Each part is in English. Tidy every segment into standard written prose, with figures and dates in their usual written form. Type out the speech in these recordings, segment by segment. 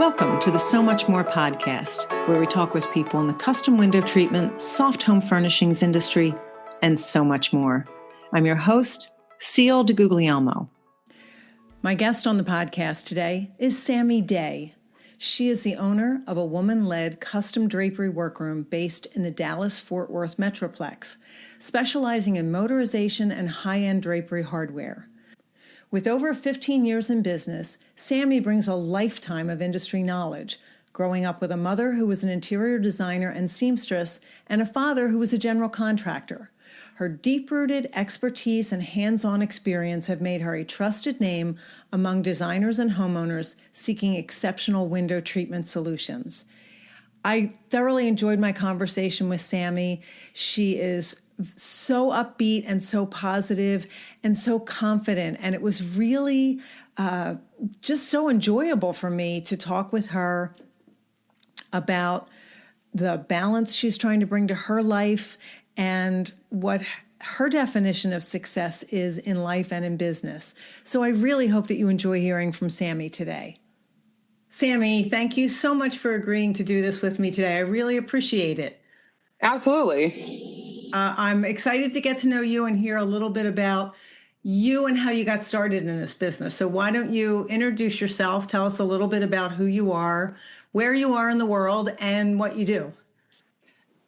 Welcome to the So Much More podcast, where we talk with people in the custom window treatment, soft home furnishings industry, and so much more. I'm your host, Seal DeGuglielmo. My guest on the podcast today is Sammi Day. She is the owner of a woman-led custom drapery workroom based in the Dallas-Fort Worth Metroplex, specializing in motorization and high-end drapery hardware. With over 15 years in business, Sammi brings a lifetime of industry knowledge, growing up with a mother who was an interior designer and seamstress and a father who was a general contractor. Her deep-rooted expertise and hands-on experience have made her a trusted name among designers and homeowners seeking exceptional window treatment solutions. I thoroughly enjoyed my conversation with Sammi. She is so upbeat and so positive and so confident. And it was really just so enjoyable for me to talk with her about the balance she's trying to bring to her life and what her definition of success is in life and in business. So I really hope that you enjoy hearing from Sammi today. Sammi, thank you so much for agreeing to do this with me today. I really appreciate it. Absolutely. I'm excited to get to know you and hear a little bit about you and how you got started in this business. So why don't you introduce yourself, tell us a little bit about who you are, where you are in the world, and what you do.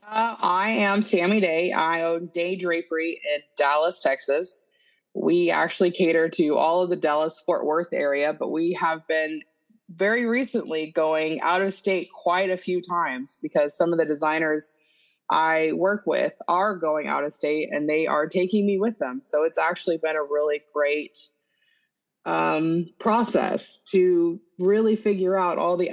I am Sammi Day. I own Day Drapery in Dallas, Texas. We actually cater to all of the Dallas-Fort Worth area, but we have been very recently going out of state quite a few times because some of the designers I work with are going out of state and they are taking me with them. So it's actually been a really great process to really figure out all the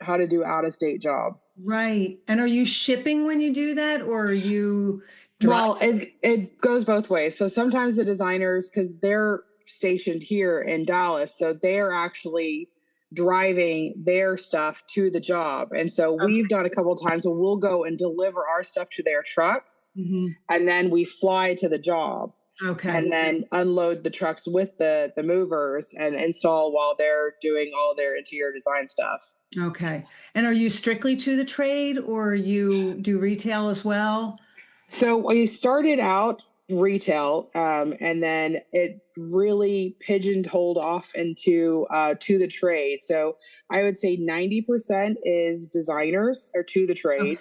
how to do out of state jobs. Right. And are you shipping when you do that, or are you Well, it goes both ways. So sometimes the designers, because they're stationed here in Dallas, so they're actually driving their stuff to the job. And so we've done a couple of times where we'll go and deliver our stuff to their trucks, and then we fly to the job. Okay. And then unload the trucks with the movers and install while they're doing all their interior design stuff. Okay. And are you strictly to the trade, or you do retail as well? So we started out retail, and then it really pigeonholed off into to the trade. So I would say 90% is designers or to the trade. Okay.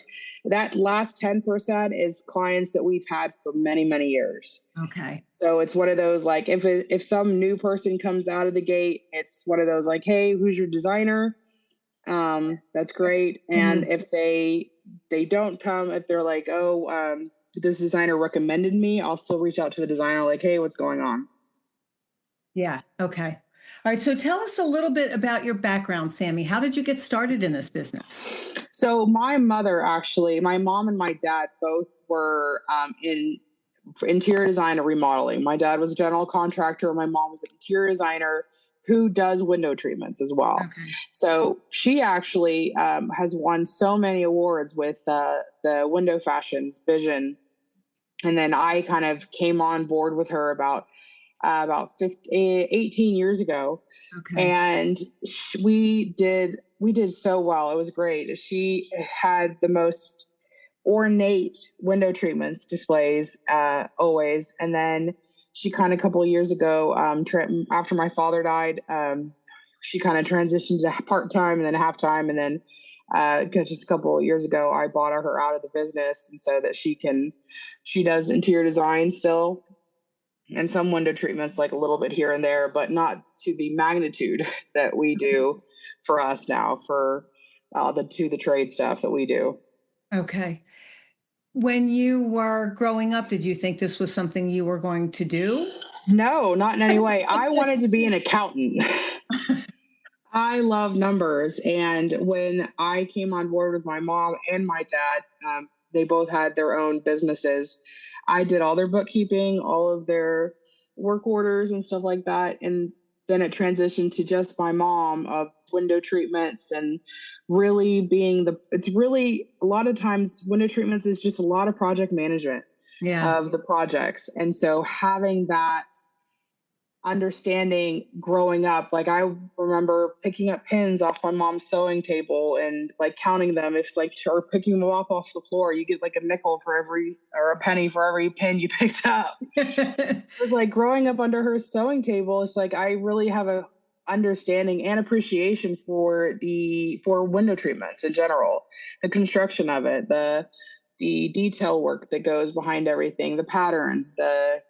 That last 10% is clients that we've had for many, many years. Okay. So it's one of those, like, if some new person comes out of the gate, it's one of those like, hey, who's your designer? That's great. And if they don't come, if they're like, oh, this designer recommended me, I'll still reach out to the designer like, hey, what's going on? Yeah. Okay. All right. So tell us a little bit about your background, Sammi. How did you get started in this business? So my mom and my dad both were in interior design and remodeling. My dad was a general contractor. My mom was an interior designer who does window treatments as well. Okay. So she actually has won so many awards with the Window Fashions Vision. And then I kind of came on board with her about 18 years ago. Okay. And we did so well. It was great. She had the most ornate window treatments displays always. And then she kind of a couple of years ago, after my father died, she kind of transitioned to part-time and then half-time. And then just a couple of years ago, I bought her out of the business, and so that she does interior design still and some window treatments, like a little bit here and there, but not to the magnitude that we do for us now for the trade stuff that we do. Okay. When you were growing up, did you think this was something you were going to do? No, not in any way. I wanted to be an accountant. I love numbers. And when I came on board with my mom and my dad, they both had their own businesses. I did all their bookkeeping, all of their work orders and stuff like that. And then it transitioned to just my mom of window treatments and really it's really a lot of times window treatments is just a lot of project management of the projects. And so having that understanding growing up. Like I remember picking up pins off my mom's sewing table and like counting them. If like, or picking them up off the floor, you get like a nickel for every, or a penny for every pin you picked up. It was like growing up under her sewing table. It's like, I really have a understanding and appreciation for window treatments in general, the construction of it, the detail work that goes behind everything, the patterns, the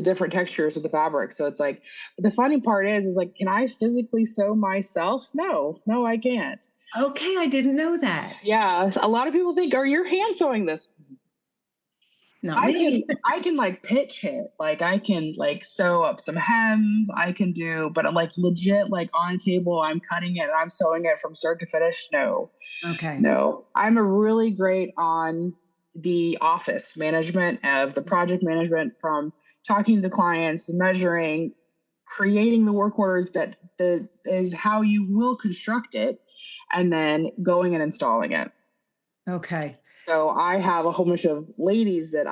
different textures of the fabric. So it's like, the funny part is like, can I physically sew myself? No, I can't. Okay. I didn't know that. Yeah. A lot of people think, are you hand sewing this? Not me. I can like pitch hit, like I can like sew up some hems, I can do, but like legit, like on a table, I'm cutting it and I'm sewing it from start to finish. No. Okay. No, I'm a really great on the office management of the project management, from talking to clients, measuring, creating the work orders that is how you will construct it, and then going and installing it. Okay. So I have a whole bunch of ladies that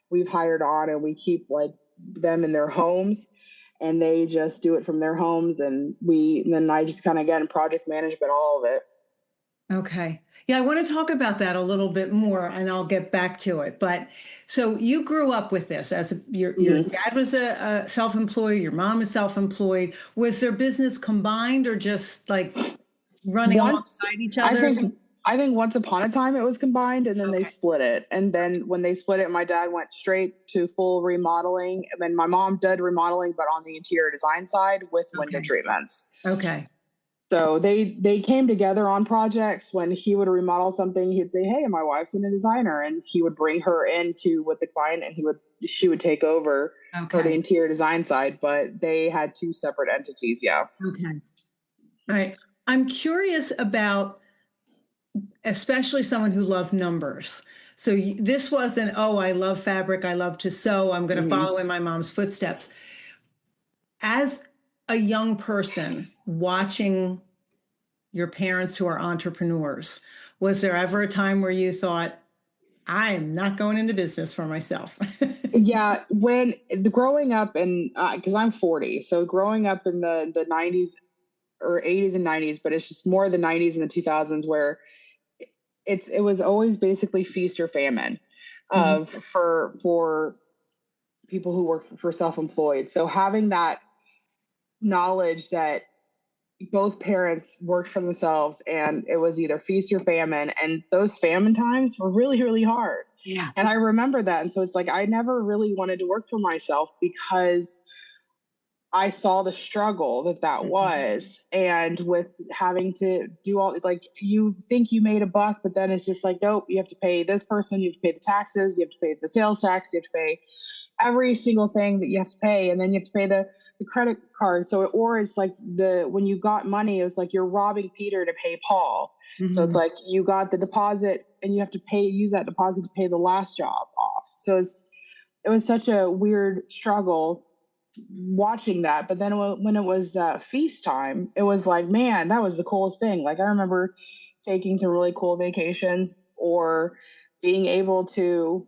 we've hired on, and we keep like them in their homes, and they just do it from their homes. And then I just kind of get in project management, all of it. Okay. Yeah, I want to talk about that a little bit more, and I'll get back to it. But so you grew up with this your dad was a self-employed, your mom is self-employed. Was their business combined or just like running alongside each other? I think once upon a time it was combined, and then they split it. And then when they split it, my dad went straight to full remodeling. And then my mom did remodeling, but on the interior design side with window treatments. Okay. So they came together on projects. When he would remodel something, he'd say, "Hey, my wife's a designer," and he would bring her into with the client, and she would take over for the interior design side. But they had two separate entities. Yeah. Okay. All right. I'm curious about, especially someone who loved numbers. So this wasn't, oh, I love fabric, I love to sew, I'm going to follow in my mom's footsteps. As a young person watching your parents who are entrepreneurs, was there ever a time where you thought, I am not going into business for myself? Yeah, when growing up, and because I'm 40, so growing up in the 90s or 80s and 90s, but it's just more the 90s and the 2000s where it was always basically feast or famine for people who work for self-employed. So having that knowledge that both parents worked for themselves, and it was either feast or famine, and those famine times were really, really hard. Yeah. And I remember that. And so it's like, I never really wanted to work for myself because I saw the struggle that was. And with having to do all, like, you think you made a buck, but then it's just like, nope, you have to pay this person, you have to pay the taxes, you have to pay the sales tax, you have to pay every single thing that you have to pay. And then you have to pay the credit card. So, or it's like when you got money, it was like you're robbing Peter to pay Paul. So it's like you got the deposit and you have to use that deposit to pay the last job off. So it was such a weird struggle watching that. But then when it was feast time, it was like, man, that was the coolest thing. Like I remember taking some really cool vacations, or being able to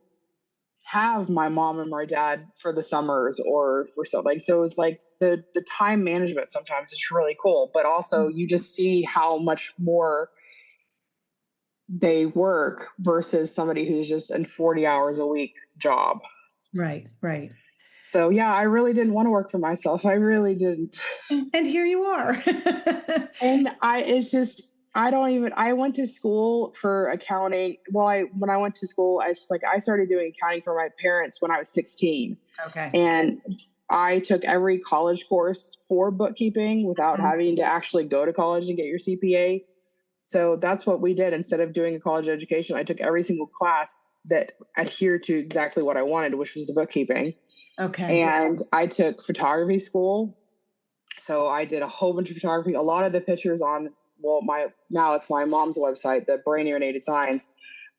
have my mom and my dad for the summers or for something. So it was like the time management sometimes is really cool, but also you just see how much more they work versus somebody who's just in 40 hours a week job. Right. So yeah, I really didn't want to work for myself. I really didn't. And here you are. And I went to school for accounting. Well, when I went to school, I started doing accounting for my parents when I was 16. Okay. And I took every college course for bookkeeping without having to actually go to college and get your CPA. So that's what we did. Instead of doing a college education, I took every single class that adhered to exactly what I wanted, which was the bookkeeping. Okay. And I took photography school. So I did a whole bunch of photography. A lot of the pictures on, now it's my mom's website, the Brainier Native Science.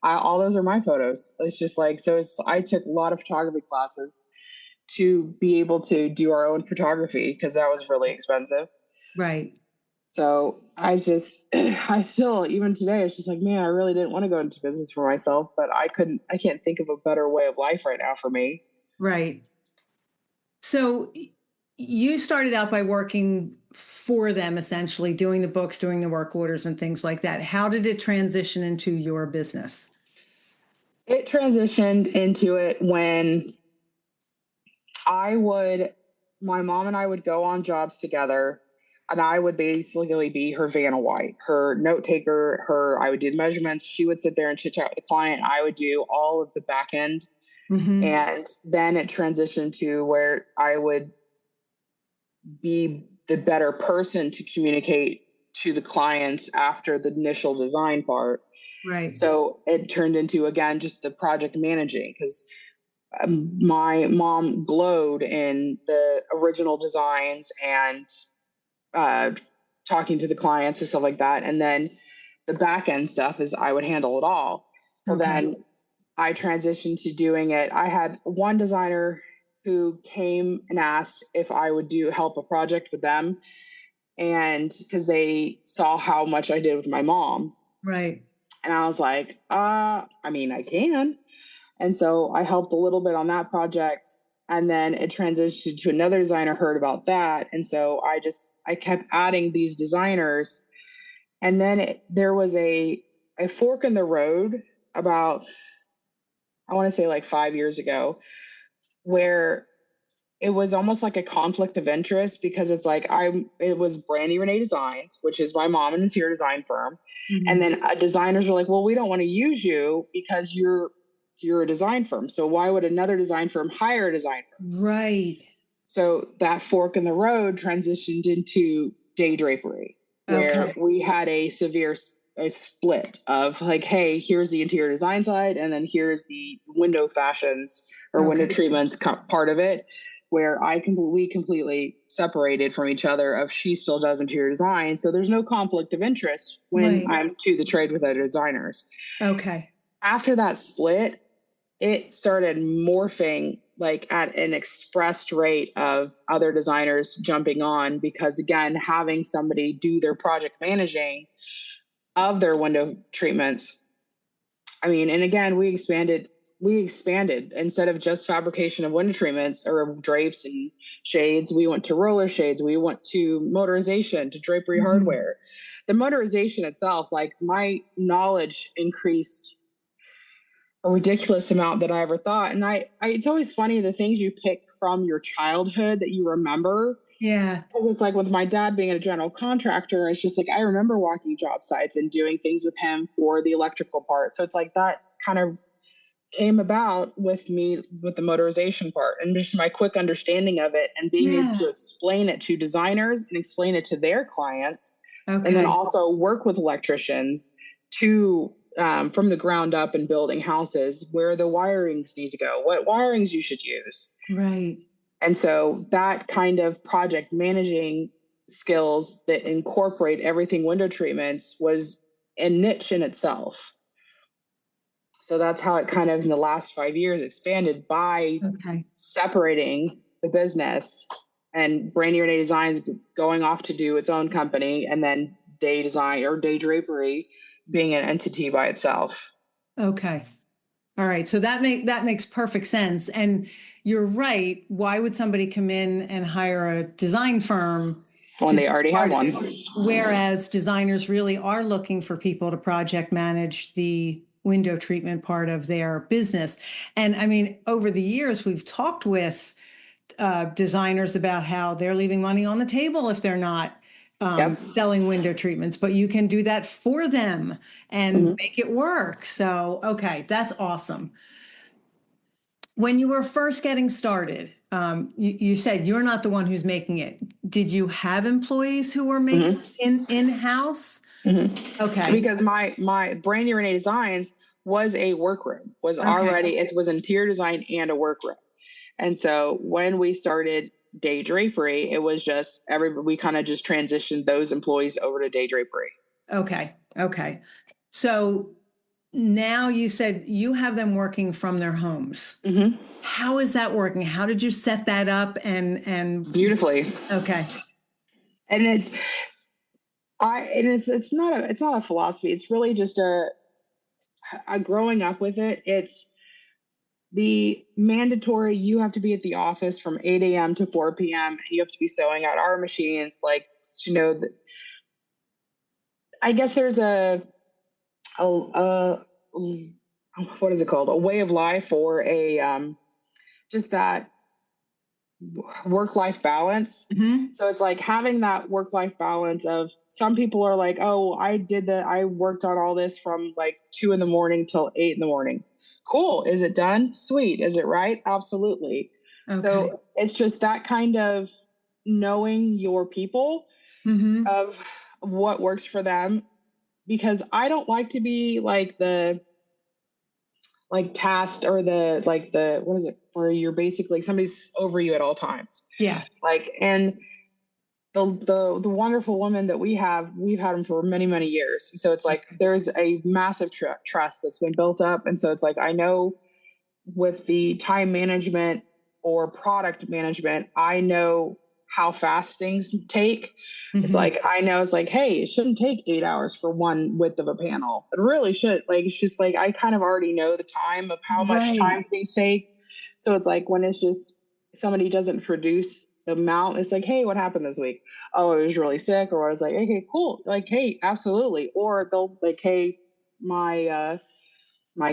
All those are my photos. It's just like, I took a lot of photography classes to be able to do our own photography because that was really expensive. Right. So I still, even today, it's just like, man, I really didn't want to go into business for myself, but I can't think of a better way of life right now for me. Right. So you started out by working for them, essentially doing the books, doing the work orders and things like that. How did it transition into your business? It transitioned into it when my mom and I would go on jobs together, and I would basically be her Vanna White, her note taker, I would do the measurements. She would sit there and chit chat with the client. I would do all of the back end. Mm-hmm. And then it transitioned to where I would be the better person to communicate to the clients after the initial design part. Right. So it turned into, again, just the project managing, because my mom glowed in the original designs and talking to the clients and stuff like that. And then the back end stuff is I would handle it all. Well, then I transitioned to doing it. I had one designer who came and asked if I would help a project with them. And because they saw how much I did with my mom. Right. And I was like, I can. And so I helped a little bit on that project. And then it transitioned to another designer heard about that. And so I kept adding these designers. And then there was a fork in the road about, I want to say like 5 years ago, where it was almost like a conflict of interest, because it's like it was Brandy Renee Designs, which is my mom, an interior design firm. Mm-hmm. And then designers are like, well, we don't want to use you because you're a design firm. So why would another design firm hire a design firm? Right. So that fork in the road transitioned into day drapery, where we had a split of like, hey, here's the interior design side, and then here's the window fashions or window treatments part of it, where we completely separated from each other. Of she still does interior design, so there's no conflict of interest when I'm to the trade with other designers. Okay. After that split, it started morphing like at an expressed rate of other designers jumping on, because again, having somebody do their project managing of their window treatments. I mean, and again, we expanded instead of just fabrication of window treatments or drapes and shades. We went to roller shades. We went to motorization, to drapery hardware. The motorization itself, like my knowledge increased a ridiculous amount that I ever thought. And it's always funny, the things you pick from your childhood that you remember. Yeah. Because it's like with my dad being a general contractor, it's just like, I remember walking job sites and doing things with him for the electrical part. So it's like that kind of came about with me with the motorization part, and just my quick understanding of it and being able to explain it to designers and explain it to their clients. And then also work with electricians to from the ground up and building houses, where the wirings need to go, what wirings you should use. Right. And so that kind of project managing skills that incorporate everything window treatments was a niche in itself. So that's how it kind of in the last 5 years expanded by separating the business, and Brandy Renee Designs going off to do its own company, and then Day Design or Day Drapery being an entity by itself. Okay. All right. So that makes perfect sense. And you're right. Why would somebody come in and hire a design firm when they already have one? Whereas designers really are looking for people to project manage the window treatment part of their business. And I mean, over the years, we've talked with designers about how they're leaving money on the table if they're not selling window treatments, but you can do that for them and make it work. So, okay, that's awesome. When you were first getting started, you said you're not the one who's making it. Did you have employees who were making in-house? Okay. Because my Brandy Renee Designs was a workroom, it was interior design and a workroom. And so when we started Day Drapery, it was just we kind of just transitioned those employees over to Day Drapery. Okay. So now you said you have them working from their homes. How is that working? How did you set that up? And beautifully. Okay. And it's not a philosophy. It's really just a growing up with it. It's the mandatory, you have to be at the office from 8 a.m. to 4 p.m. and you have to be sewing at our machines. Like, you know, I guess there's a what is it called? A way of life, or just that work-life balance. Mm-hmm. So it's like having that work-life balance of, some people are like, oh, I worked on all this from like 2 a.m. till 8 a.m. Cool. Is it done? Sweet. Is it right? Absolutely. Okay. So it's just that kind of knowing your people, mm-hmm. of what works for them, because I don't like to be like tasked, or what is it, where you're basically somebody's over you at all times. Yeah. Like, and the wonderful woman that we've had them for many, many years. So it's like, there's a massive trust that's been built up. And so it's like, I know with the time management or product management, I know how fast things take. Mm-hmm. It's like, I know, it's like, hey, it shouldn't take 8 hours for one width of a panel. It really should. Like, it's just like, I kind of already know the time of how much time things take. So it's like, when it's just somebody doesn't produce the amount, it's like, hey, what happened this week? Oh, I was really sick. Or I was like, okay, cool. Like, hey, absolutely. Or they'll like, hey, my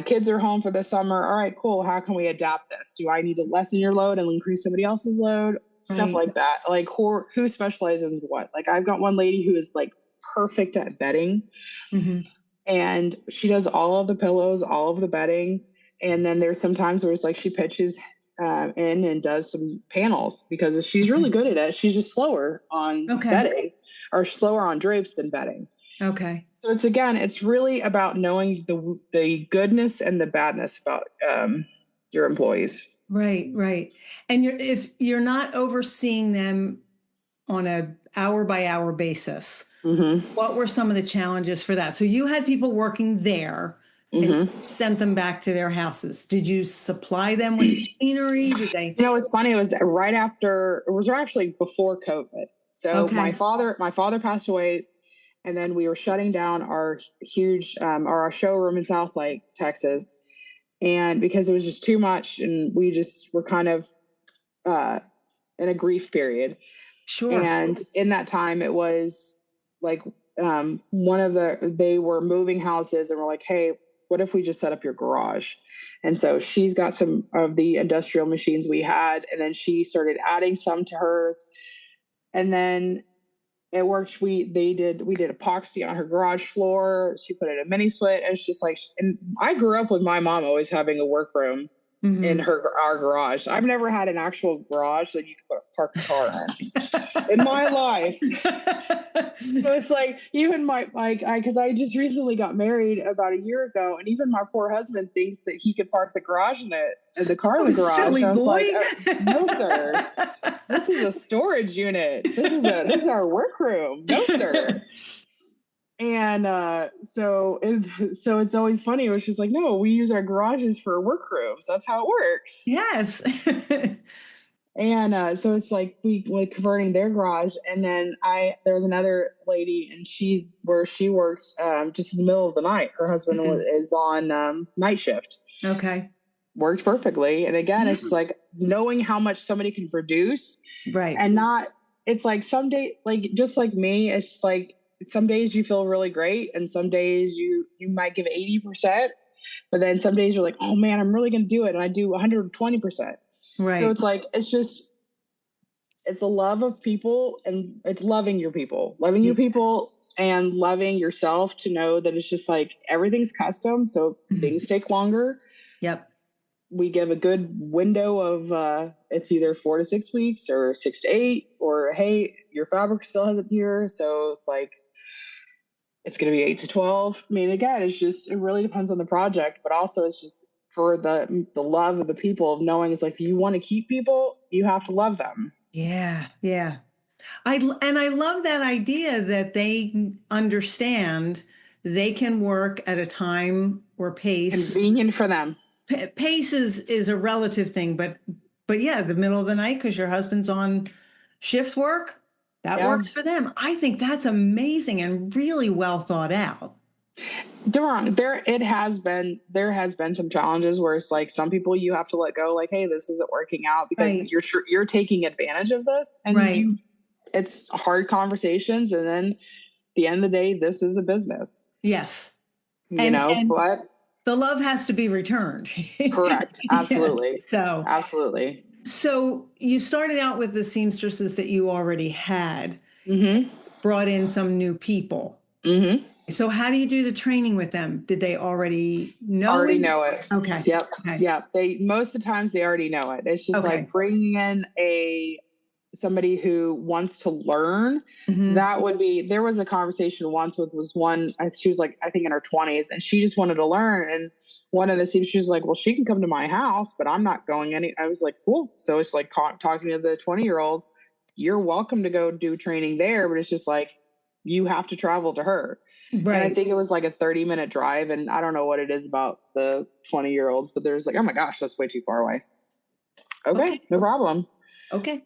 kids are home for the summer. All right, cool. How can we adapt this? Do I need to lessen your load and increase somebody else's load? Stuff like that. Like, who specializes in what? Like, I've got one lady who is like perfect at bedding, mm-hmm. and she does all of the pillows, all of the bedding. And then there's some times where it's like she pitches in and does some panels, because she's really good at it. She's just slower on bedding, or slower on drapes than bedding. Okay. So it's really about knowing the goodness and the badness about your employees. Right. And if you're not overseeing them on a hour by hour basis, mm-hmm. what were some of the challenges for that? So you had people working there and sent them back to their houses. Did you supply them with machinery? Did they? You know, it's funny. It was actually before COVID. So my father passed away, and then we were shutting down our huge our showroom in South Lake, Texas. And because it was just too much, and we just were kind of in a grief period. Sure. And in that time, it was like they were moving houses, and we're like, hey, what if we just set up your garage? And so she's got some of the industrial machines we had, and then she started adding some to hers. And then it worked. We did epoxy on her garage floor. She put in a mini split, and it's just like, and I grew up with my mom always having a workroom in our garage. I've never had an actual garage that you could park the car in my life. So it's like, even because I just recently got married about a year ago, and even my poor husband thinks that he could park the garage in the car in the garage. Silly boy. Like, no, sir. This is a storage unit. This is our workroom. No, sir. And so it's always funny. It's just like, no, we use our garages for workrooms. That's how it works. Yes. And so it's like we converting their garage. And then there was another lady, and she works just in the middle of the night. Her husband is on night shift. Okay. Worked perfectly. And again, it's just like knowing how much somebody can produce. Right. And it's like some day, like just like me, it's just like, some days you feel really great, and some days you might give 80%, but then some days you're like, oh man, I'm really going to do it. And I do 120%. Right. So it's like, it's a love of people, and it's loving your people, and loving yourself, to know that it's just like, everything's custom. So things take longer. Yep. We give a good window of, it's either 4 to 6 weeks or 6 to 8, or, hey, your fabric still hasn't here. So it's like, it's going to be 8 to 12. I mean, again, it really depends on the project, but also it's just for the love of the people, of knowing it's like, if you want to keep people, you have to love them. Yeah. Yeah. I love that idea that they understand they can work at a time or pace. Convenient for them. Pace is a relative thing, but yeah, the middle of the night, because your husband's on shift work, that works for them. I think that's amazing and really well thought out. There has been some challenges where it's like some people you have to let go, like, hey, this isn't working out because Right. you're taking advantage of this, and Right. it's hard conversations, and then at the end of the day, this is a business. Yes. And but the love has to be returned. correct. Absolutely. Yeah. Absolutely. So you started out with the seamstresses that you already had, Mm-hmm. brought in some new people. Mm-hmm. So how do you do the training with them? Did they already know Already it? know it. Okay. Yep. Okay. Yep. Most of the times they already know it. It's just like bringing in somebody who wants to learn. Mm-hmm. There was a conversation once she was like, I think in her 20s, and she just wanted to learn. And one of the she was like, well, she can come to my house, but I'm not going I was like, cool. So it's like talking to the 20-year-old, you're welcome to go do training there, but it's just like, you have to travel to her. Right. And I think it was like a 30-minute drive. And I don't know what it is about the 20-year-olds, but there's like, oh my gosh, that's way too far away. Okay. No problem. Okay.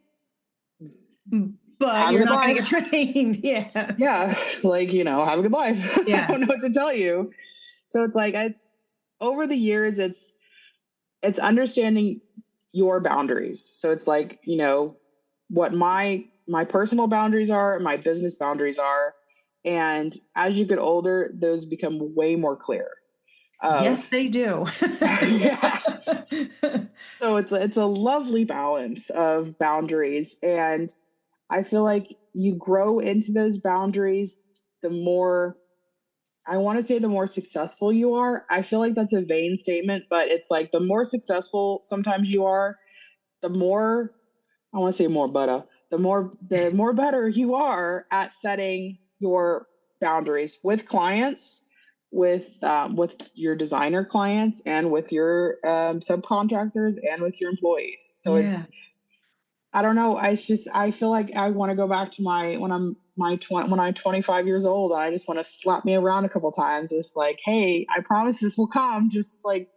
But have you're not going to get trained. Yeah. Yeah. Like, have a good life. Yeah. I don't know what to tell you. So it's like, over the years, it's understanding your boundaries. So it's like, what my personal boundaries are, my business boundaries are. And as you get older, those become way more clear. Yes, they do. Yeah. So it's a lovely balance of boundaries. And I feel like you grow into those boundaries, the more, I want to say the more successful you are. I feel like that's a vain statement, but it's like the more successful sometimes you are, the more, I want to say more better, the more better you are at setting your boundaries with clients, with your designer clients, and with your subcontractors, and with your employees. So I don't know. I feel like I want to go back to when I'm 25 years old. I just want to slap me around a couple times. It's like, hey, I promise this will come. Just like,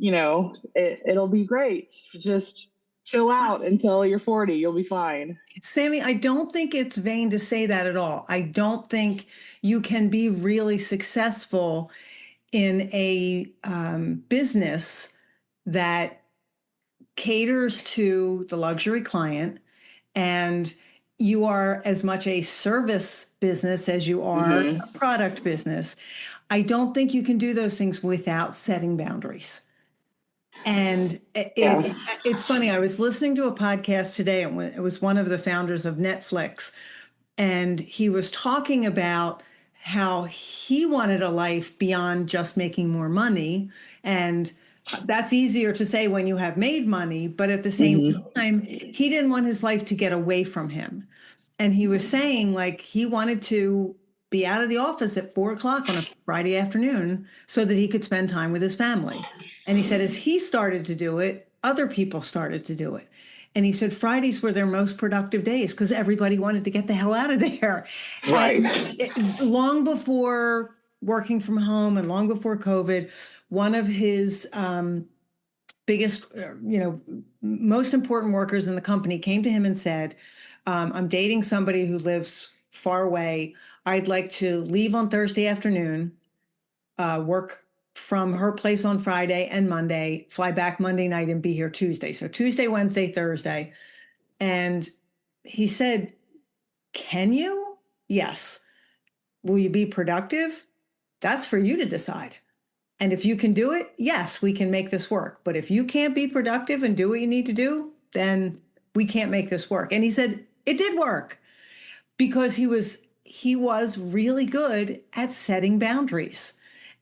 it'll be great. Just chill out until you're 40. You'll be fine. Sammi, I don't think it's vain to say that at all. I don't think you can be really successful in a business that caters to the luxury client, and you are as much a service business as you are a product business. I don't think you can do those things without setting boundaries. And it's funny. I was listening to a podcast today, and it was one of the founders of Netflix, and he was talking about how he wanted a life beyond just making more money. And that's easier to say when you have made money, but at the same time, he didn't want his life to get away from him. And he was saying, like, he wanted to be out of the office at 4 o'clock on a Friday afternoon so that he could spend time with his family. And he said, as he started to do it, other people started to do it. And he said Fridays were their most productive days because everybody wanted to get the hell out of there. Right. And long before working from home and long before COVID, one of his biggest, most important workers in the company came to him and said, I'm dating somebody who lives far away. I'd like to leave on Thursday afternoon, work from her place on Friday and Monday, fly back Monday night and be here Tuesday. So Tuesday, Wednesday, Thursday. And he said, can you? Yes. Will you be productive? That's for you to decide. And if you can do it, yes, we can make this work. But if you can't be productive and do what you need to do, then we can't make this work. And he said it did work because he was really good at setting boundaries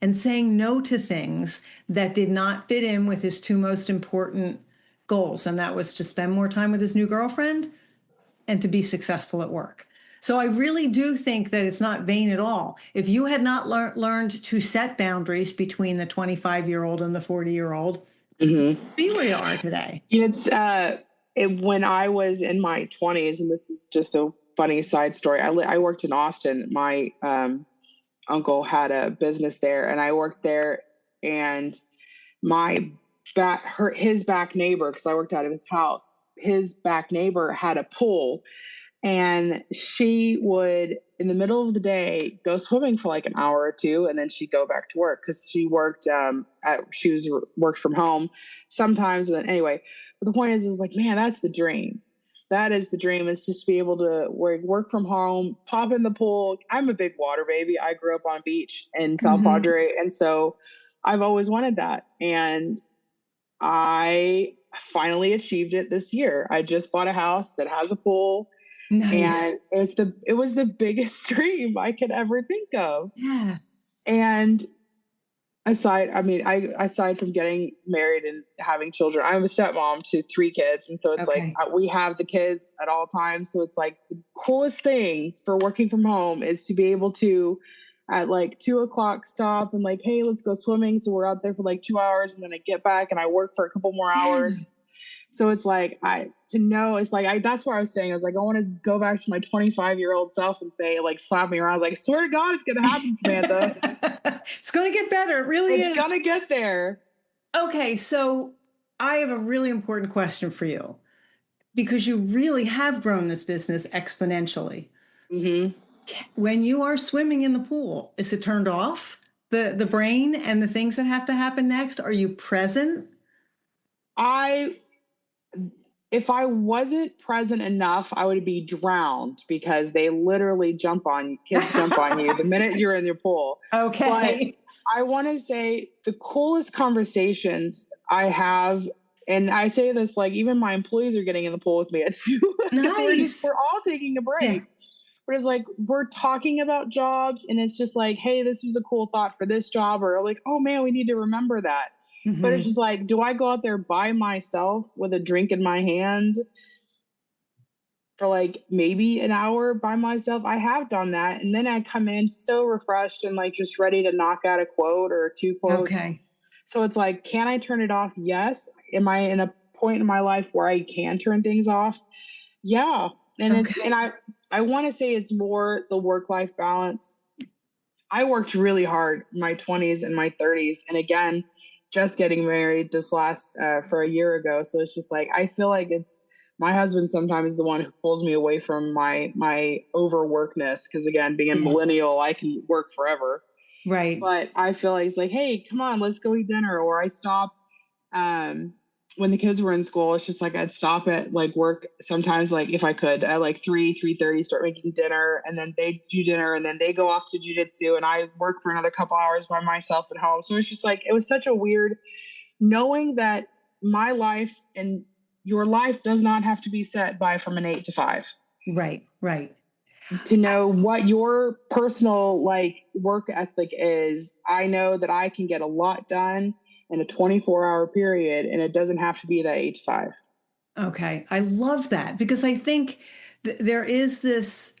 and saying no to things that did not fit in with his two most important goals. And that was to spend more time with his new girlfriend and to be successful at work. So I really do think that it's not vain at all. If you had not learned to set boundaries between the 25-year-old and the 40-year-old, be where you are today. It's when I was in my 20s, and this is just a funny side story. I worked in Austin. My uncle had a business there, and I worked there. And his back neighbor, because I worked out of his house, his back neighbor had a pool. And she would, in the middle of the day, go swimming for like an hour or two, and then she'd go back to work because she worked worked from home sometimes. And then anyway, but the point is like, man, that's the dream. That is the dream, is just be able to work from home, pop in the pool. I'm a big water baby. I grew up on a beach in South Padre, and so I've always wanted that. And I finally achieved it this year. I just bought a house that has a pool. Nice. And it was the biggest dream I could ever think of. Yeah. And aside from getting married and having children, I'm a stepmom to 3 kids. And so it's like, we have the kids at all times. So it's like the coolest thing for working from home is to be able to, at like 2:00, stop and like, hey, let's go swimming. So we're out there for like 2 hours, and then I get back and I work for a couple more hours. So it's like, that's where I was saying, I was like, I want to go back to my 25-year-old self and say, like, slap me around. I was like, I swear to God, it's going to happen, Samantha. It's going to get better. It really is. It's going to get there. Okay. So I have a really important question for you, because you really have grown this business exponentially. Mm-hmm. When you are swimming in the pool, is it turned off? The brain and the things that have to happen next? Are you present? If I wasn't present enough, I would be drowned, because they literally kids jump on you the minute you're in your pool. Okay. But I want to say the coolest conversations I have, and I say this, like, even my employees are getting in the pool with me at 2. Nice. We're all taking a break. Yeah. But it's like, we're talking about jobs, and it's just like, hey, this was a cool thought for this job, or like, oh man, we need to remember that. Mm-hmm. But it's just like, do I go out there by myself with a drink in my hand for like maybe an hour by myself? I have done that. And then I come in so refreshed and like just ready to knock out a quote or 2 quotes. Okay. So it's like, can I turn it off? Yes. Am I in a point in my life where I can turn things off? Yeah. And I want to say it's more the work-life balance. I worked really hard in my 20s and my 30s. And again, just getting married this last for a year ago. So it's just like, I feel like it's my husband sometimes is the one who pulls me away from my overworkness. Because again, being a millennial, I can work forever. Right. But I feel like it's like, hey, come on, let's go eat dinner. Or I stop when the kids were in school. It's just like I'd stop at like work sometimes, like if I could, at like 3:30, start making dinner, and then they do dinner, and then they go off to jujitsu, and I work for another couple hours by myself at home. So it's just like, it was such a weird knowing that my life and your life does not have to be set from an 8 to 5. Right. To know what your personal like work ethic is. I know that I can get a lot done in a 24-hour period, and it doesn't have to be that 8 to 5. Okay. I love that, because I think there is this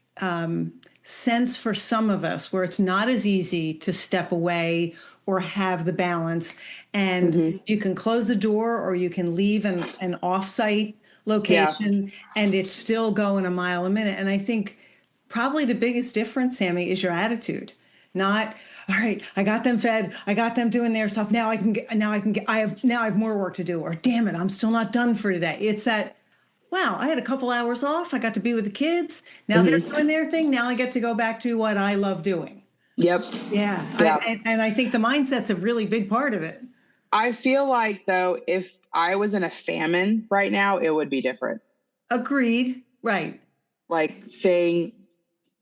sense for some of us where it's not as easy to step away or have the balance, and you can close the door or you can leave an offsite location and it's still going a mile a minute. And I think probably the biggest difference, Sammi, is your attitude. Not, all right, I got them fed, I got them doing their stuff. I have more work to do, or damn it, I'm still not done for today. It's that, wow, I had a couple hours off. I got to be with the kids. Now they're doing their thing. Now I get to go back to what I love doing. Yep. Yeah. And I think the mindset's a really big part of it. I feel like, though, if I was in a famine right now, it would be different. Agreed. Right. Like saying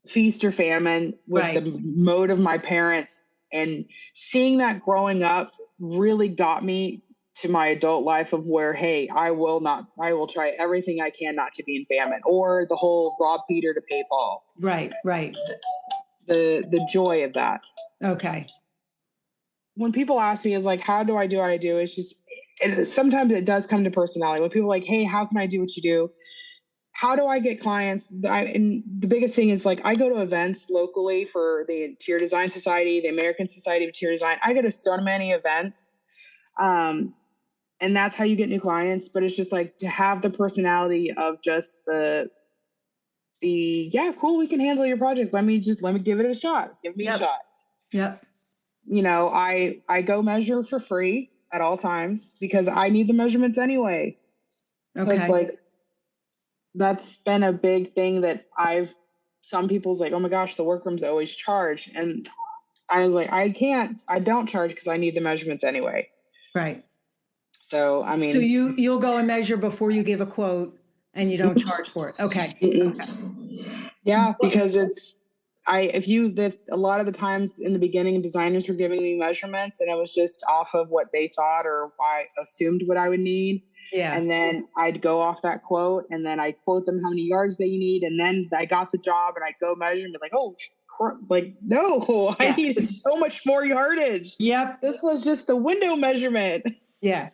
feast or famine with the mode of my parents, and seeing that growing up really got me to my adult life of where, hey, I will try everything I can not to be in famine, or the whole rob Peter to pay Paul. Right. The joy of that. Okay. When people ask me, is like, how do I do what I do? It's just, sometimes it does come to personality. When people are like, hey, how can I do what you do? How do I get clients? And the biggest thing is, like, I go to events locally for the Interior Design Society, the American Society of Interior Design. I go to so many events. And that's how you get new clients. But it's just like, to have the personality of just yeah, cool, we can handle your project. Let me give it a shot. Give me a shot. Yep. You know, I go measure for free at all times because I need the measurements anyway. Okay. So it's like, that's been a big thing that some people's like, oh my gosh, the workrooms always charge. And I was like, I don't charge because I need the measurements anyway. Right. So, I mean. So you'll go and measure before you give a quote and you don't charge for it. Okay. Yeah, because a lot of the times in the beginning, designers were giving me measurements and it was just off of what they thought or I assumed what I would need. Yeah. And then I'd go off that quote and then I quote them how many yards they need. And then I got the job and I'd go measure and be like, oh, like, no, I needed so much more yardage. Yep. This was just a window measurement. Yeah.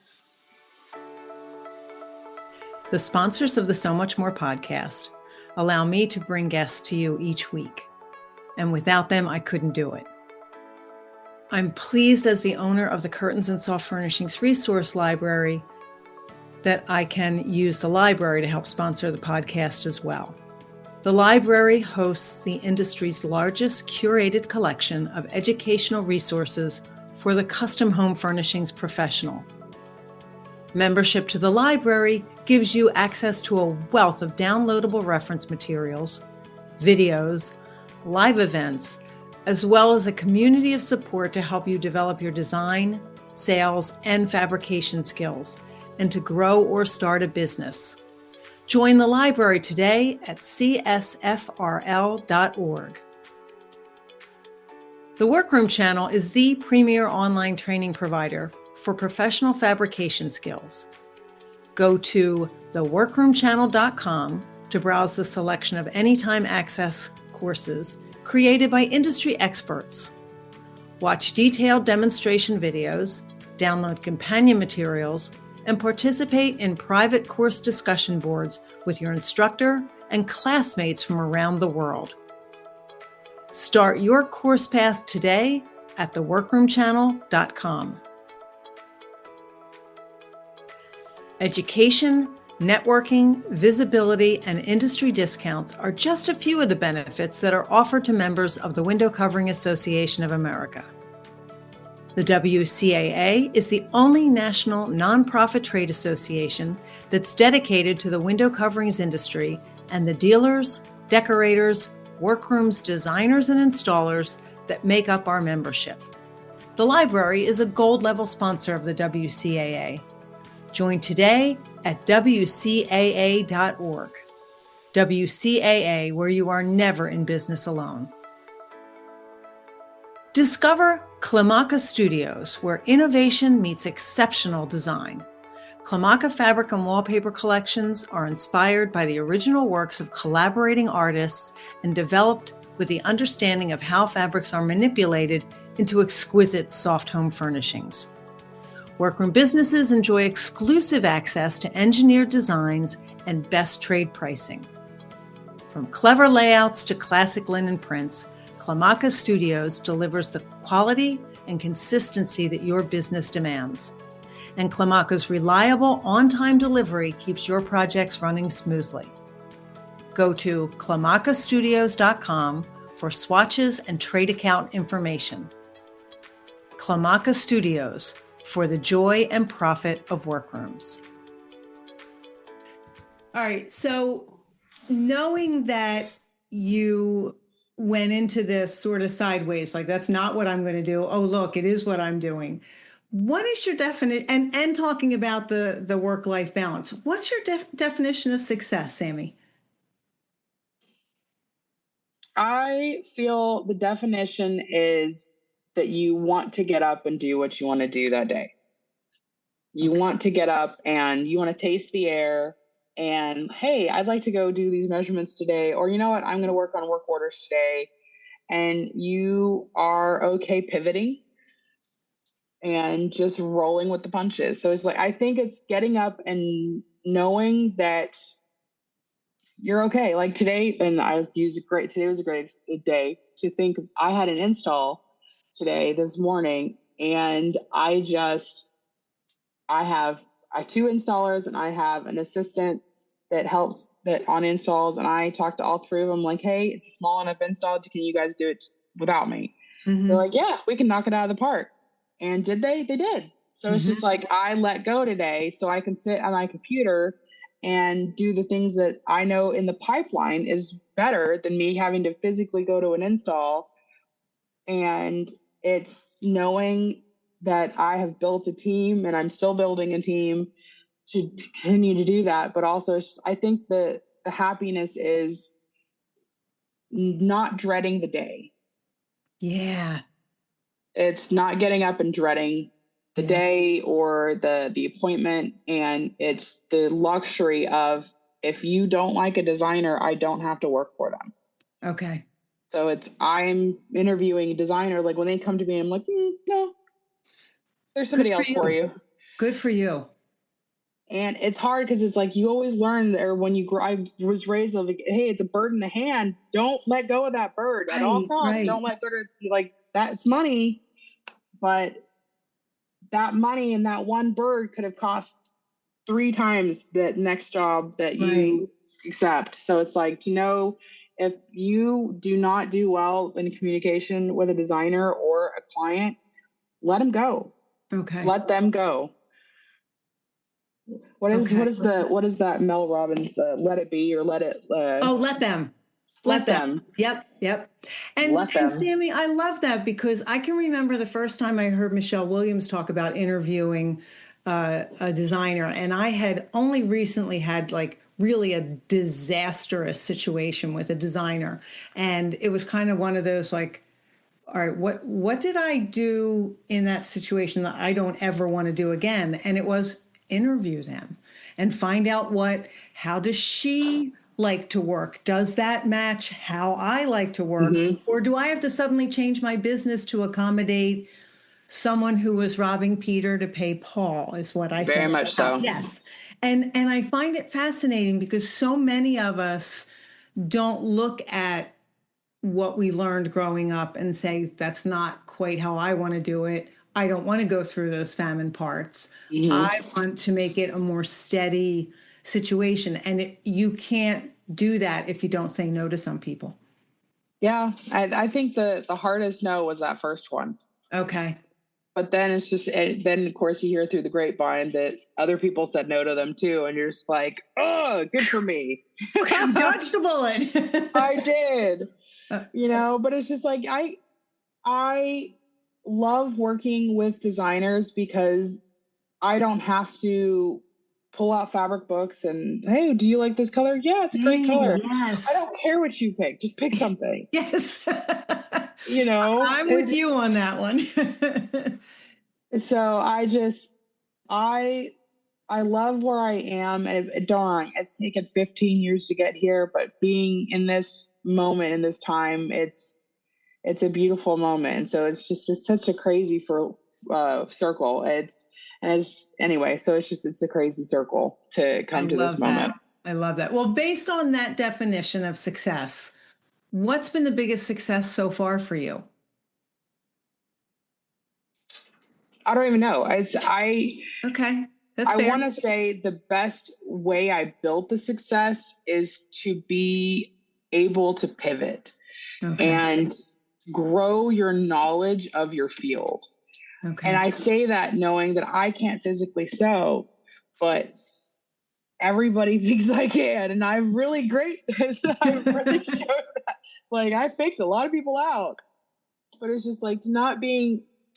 The sponsors of the So Much More podcast allow me to bring guests to you each week. And without them, I couldn't do it. I'm pleased as the owner of the Curtains and Soft Furnishings Resource Library that I can use the library to help sponsor the podcast as well. The library hosts the industry's largest curated collection of educational resources for the custom home furnishings professional. Membership to the library gives you access to a wealth of downloadable reference materials, videos, live events, as well as a community of support to help you develop your design, sales, and fabrication skills, and to grow or start a business. Join the library today at csfrl.org. The Workroom Channel is the premier online training provider for professional fabrication skills. Go to theworkroomchannel.com to browse the selection of anytime access courses created by industry experts. Watch detailed demonstration videos, download companion materials, and participate in private course discussion boards with your instructor and classmates from around the world. Start your course path today at theworkroomchannel.com. Education, networking, visibility, and industry discounts are just a few of the benefits that are offered to members of the Window Covering Association of America. The WCAA is the only national nonprofit trade association that's dedicated to the window coverings industry and the dealers, decorators, workrooms, designers, and installers that make up our membership. The library is a gold-level sponsor of the WCAA. Join today at WCAA.org. WCAA, where you are never in business alone. Discover Klimaka Studios, where innovation meets exceptional design. Klimaka fabric and wallpaper collections are inspired by the original works of collaborating artists and developed with the understanding of how fabrics are manipulated into exquisite soft home furnishings. Workroom businesses enjoy exclusive access to engineered designs and best trade pricing. From clever layouts to classic linen prints, Klimaka Studios delivers the quality and consistency that your business demands. And Klimaka's reliable, on-time delivery keeps your projects running smoothly. Go to KlimakaStudios.com for swatches and trade account information. Klimaka Studios, for the joy and profit of workrooms. All right, so knowing that you went into this sort of sideways, like that's not what I'm going to do. Oh, look, it is what I'm doing. What is your definition, and talking about the work-life balance, what's your definition of success, Sammi? I feel the definition is that you want to get up and do what you want to do that day. You want to get up and you want to taste the air and, hey, I'd like to go do these measurements today. Or, you know what, I'm going to work on work orders today. And you are okay pivoting and just rolling with the punches. So it's like, I think it's getting up and knowing that you're okay. Like today, and today was a great day to think. I had an install this morning, and I have 2 installers and I have an assistant that helps that on installs. And I talked to all 3 of them like, hey, it's a small enough install. Can you guys do it without me? Mm-hmm. They're like, yeah, we can knock it out of the park. And did they? They did. So It's just like, I let go today so I can sit on my computer and do the things that I know in the pipeline is better than me having to physically go to an install. And it's knowing that I have built a team and I'm still building a team to continue to do that. But also, I think the happiness is not dreading the day. Yeah. It's not getting up and dreading the day or the appointment. And it's the luxury of, if you don't like a designer, I don't have to work for them. Okay. So I'm interviewing a designer. Like when they come to me, I'm like, no, there's somebody else for you. Good for you. And it's hard because it's like you always learn there when you grow. I was raised like, hey, it's a bird in the hand. Don't let go of that bird at all costs. Right. Don't let go of like that's money, but that money and that one bird could have cost 3 times that next job that you accept. So it's like to know if you do not do well in communication with a designer or a client, let them go. Okay. Let them go. What is that Mel Robbins, the let it be or let it let them. Let them. Yep. And Sammi, I love that because I can remember the first time I heard Michelle Williams talk about interviewing a designer, and I had only recently had like really a disastrous situation with a designer, and it was kind of one of those like, all right, what did I do in that situation that I don't ever want to do again? And it was interview them and find out how does she like to work? Does that match how I like to work? Mm-hmm. Or do I have to suddenly change my business to accommodate someone who was robbing Peter to pay Paul is what I think. Very much so. Yes. And I find it fascinating because so many of us don't look at what we learned growing up and say, that's not quite how I want to do it. I don't want to go through those famine parts. Mm-hmm. I want to make it a more steady situation. And you can't do that if you don't say no to some people. Yeah, I think the hardest no was that first one. Okay. But then it's just, then of course you hear through the grapevine that other people said no to them too. And you're just like, oh, good for me. Dodged the bullet. I did. But it's just like, I love working with designers because I don't have to pull out fabric books and, hey, do you like this color? Yeah, it's a great color. Yes. I don't care what you pick. Just pick something. Yes. I'm with you on that one. So I love where I am. And darn, it's taken 15 years to get here, but being in this moment, in this time, it's a beautiful moment. And so it's such a crazy circle. So it's a crazy circle to come to this moment. I love that. Well, based on that definition of success, what's been the biggest success so far for you? I don't even know. Okay. I want to say the best way I built the success is to be able to pivot and grow your knowledge of your field. Okay. And I say that knowing that I can't physically sew, but everybody thinks I can. And I'm really great. I really showed that. Like I faked a lot of people out, but it's just like to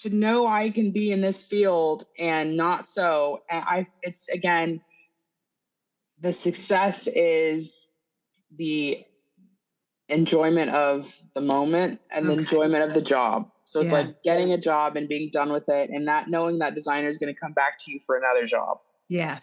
know I can be in this field and not so. And it's again, the success is the enjoyment of the moment and the enjoyment of the job. So it's like getting a job and being done with it and not knowing that designer is going to come back to you for another job. Yeah.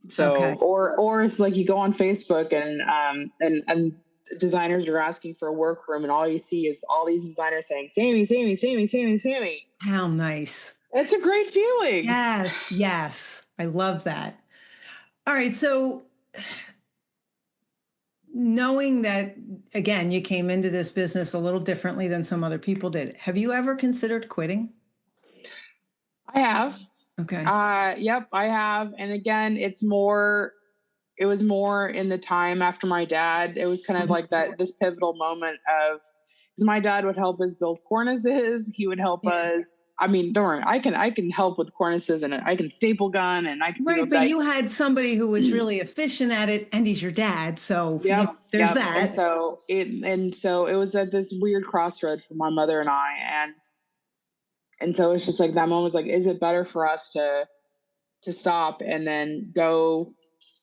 So, or it's like you go on Facebook and designers are asking for a workroom and all you see is all these designers saying, Sammi, Sammi, Sammi, Sammi, Sammi. How nice. It's a great feeling. Yes. I love that. All right. So knowing that, again, you came into this business a little differently than some other people did. Have you ever considered quitting? I have. Okay. Yep, I have. And again, it was more in the time after my dad. It was kind of like this pivotal moment of, my dad would help us build cornices. He would help us. I mean, don't worry, I can help with cornices, and I can staple gun, and I can do Right, but that. you had somebody who was really efficient at it, and he's your dad, so there's that. And so it was at this weird crossroad for my mother and I, and so it's just like that moment was like, is it better for us to stop and then go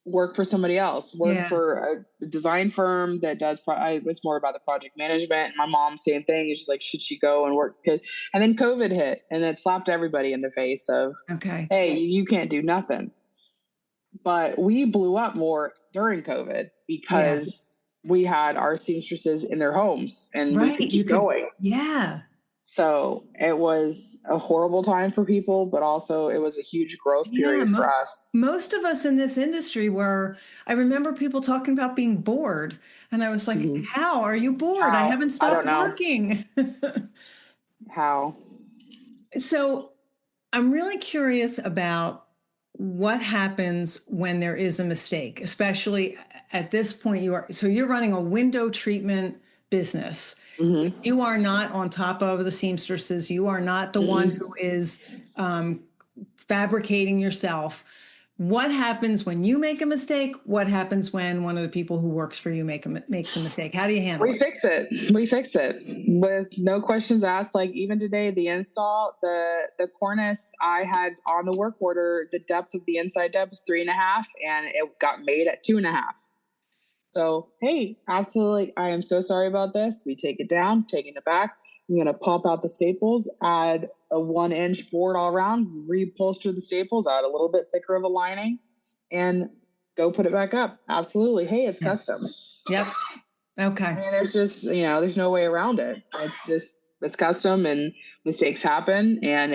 work for somebody else, for a design firm that does, it's more about the project management. My mom, same thing. It's just like, should she go and work? And then COVID hit, and it slapped everybody in the face of, hey, you can't do nothing. But we blew up more during COVID because we had our seamstresses in their homes, and we could keep going. Yeah. So it was a horrible time for people, but also it was a huge growth period for us. Most of us in this industry I remember people talking about being bored. And I was like, how are you bored? I haven't stopped working. How? So I'm really curious about what happens when there is a mistake, especially at this point. You're running a window treatment business. You are not on top of the seamstresses. You are not the one who is fabricating yourself. What happens when you make a mistake? What happens when one of the people who works for you makes a mistake? How do you handle it? We fix it with no questions asked. Like even today, the install, the cornice I had on the work order, the depth of the inside depth is 3.5, and it got made at 2.5. So, hey, absolutely, I am so sorry about this. We take it down, taking it back. I'm going to pop out the staples, add a 1-inch board all around, reupholster the staples, add a little bit thicker of a lining, and go put it back up. Absolutely. Hey, it's custom. Yep. Okay. I mean, there's just, there's no way around it. It's custom, and mistakes happen, and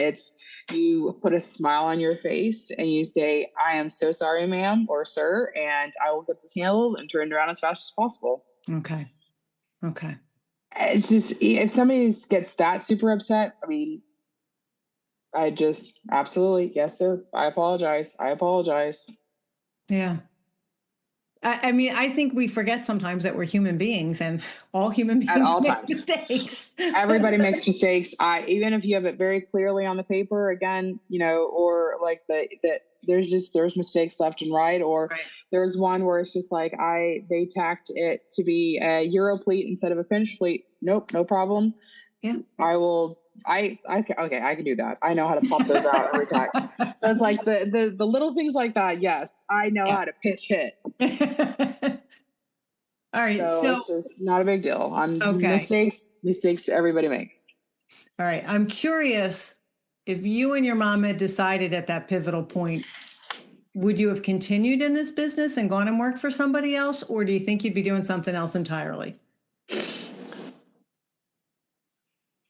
you put a smile on your face and you say, I am so sorry, ma'am or sir, and I will get this handled and turned around as fast as possible. Okay. It's just, if somebody gets that super upset, I mean, I just, absolutely, yes, sir. I apologize. Yeah. I mean, I think we forget sometimes that we're human beings, and all human beings make mistakes. Everybody makes mistakes. Even if you have it very clearly on the paper, again, or like there's mistakes left and right, or there's one where it's just like they tacked it to be a Euro pleat instead of a pinch pleat. Nope, no problem. Yeah, I can do that. I know how to pop those out every time. So it's like the little things like that. Yes, I know how to pitch hit. All right, so it's just not a big deal. Mistakes everybody makes. All right, I'm curious if you and your mom had decided at that pivotal point, would you have continued in this business and gone and worked for somebody else, or do you think you'd be doing something else entirely?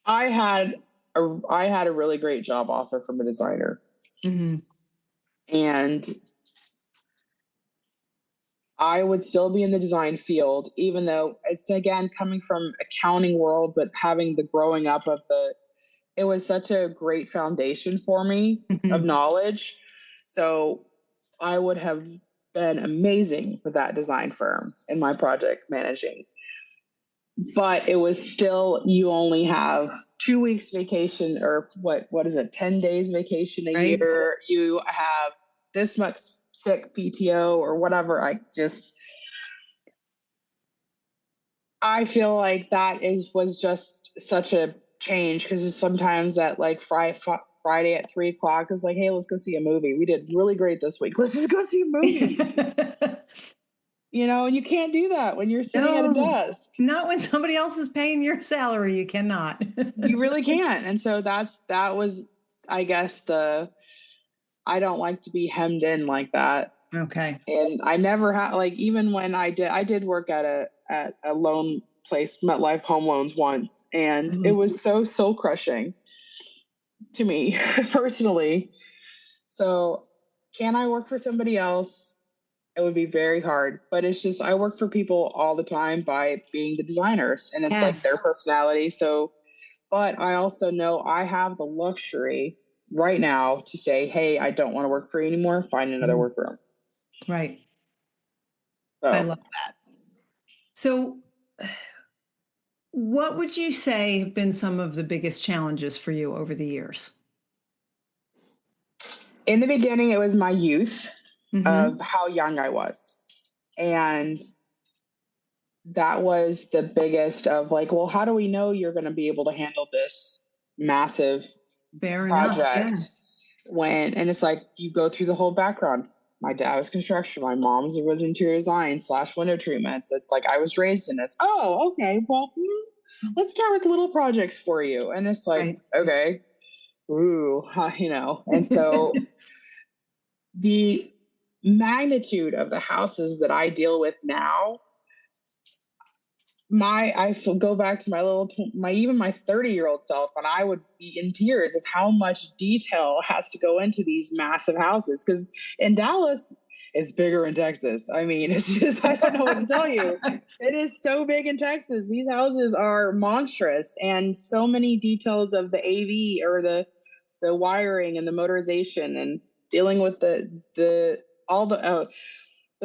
I had a really great job offer from a designer. And I would still be in the design field, even though it's, again, coming from accounting world, but having the growing up it was such a great foundation for me of knowledge. So I would have been amazing with that design firm in my project managing. But it was still, you only have 2 weeks vacation, or what is it, 10 days vacation a year. You have this much sick PTO or whatever. I feel like that was just such a change, because sometimes at like Friday at 3:00, it was like, hey, let's go see a movie. We did really great this week. Let's just go see a movie. You can't do that when you're sitting at a desk. Not when somebody else is paying your salary. You cannot. You really can't. And so that was, I guess, I don't like to be hemmed in like that. Okay. And I never had, like, even when I did work at a loan place, MetLife Home Loans once, and it was so soul crushing to me personally. So can I work for somebody else? It would be very hard, but it's just, I work for people all the time by being the designers, and it's like their personality. So, but I also know I have the luxury right now to say, hey, I don't want to work for you anymore. Find another workroom. Right. So, I love that. So What would you say have been some of the biggest challenges for you over the years? In the beginning, it was my youth Mm-hmm. of how young I was. And that was the biggest of like, well, how do we know you're going to be able to handle this massive Fair enough. Yeah. project and it's like you go through the whole background. My dad was construction. My mom's was interior design / window treatments. It's like I was raised in this. Oh, okay. Well, let's start with little projects for you. And it's like, Right. okay, ooh, And so the magnitude of the houses that I deal with now, go back to even my 30-year-old self, and I would be in tears of how much detail has to go into these massive houses. Because in Dallas, it's bigger in Texas. I mean, it's just, I don't know what to tell you. It is so big in Texas. These houses are monstrous, and so many details of the AV or the wiring and the motorization and dealing with the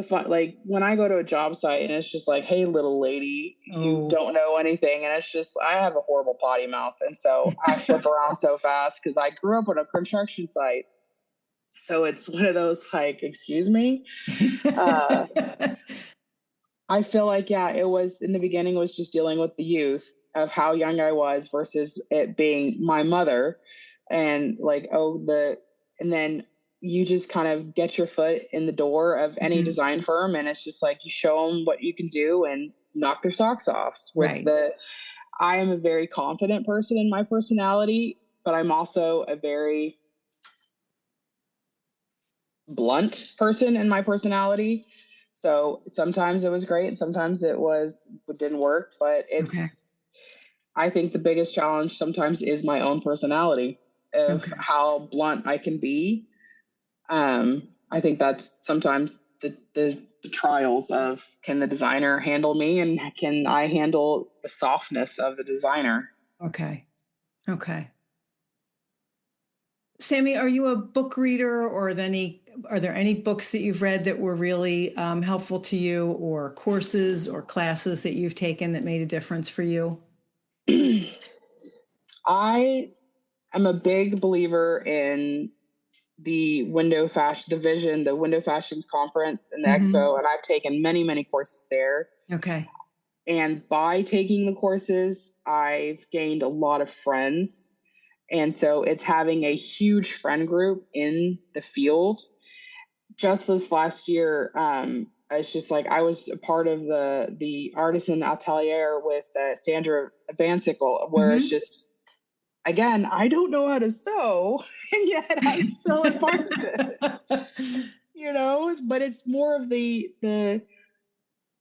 fun, like when I go to a job site and it's just like, hey, little lady, you don't know anything. And it's just, I have a horrible potty mouth. And so I flip around so fast because I grew up on a construction site. So it's one of those like, excuse me. I feel like, yeah, it was in the beginning, it was just dealing with the youth of how young I was versus it being my mother and like, and then you just kind of get your foot in the door of any design firm. And it's just like, you show them what you can do and knock their socks off I am a very confident person in my personality, but I'm also a very blunt person in my personality. So sometimes it was great and sometimes it didn't work, but I think the biggest challenge sometimes is my own personality of how blunt I can be. I think that's sometimes the trials of, can the designer handle me and can I handle the softness of the designer? Okay. Sammi, are you a book reader, or are there any books that you've read that were really helpful to you, or courses or classes that you've taken that made a difference for you? I am a big believer in the window fashion division, the window fashions conference and the expo. And I've taken many, many courses there. Okay. And by taking the courses, I've gained a lot of friends. And so it's having a huge friend group in the field. Just this last year, it's just like I was a part of the artisan atelier with Sandra Vansickle, where it's just, again, I don't know how to sew, and yet I'm still a part of it. But it's more of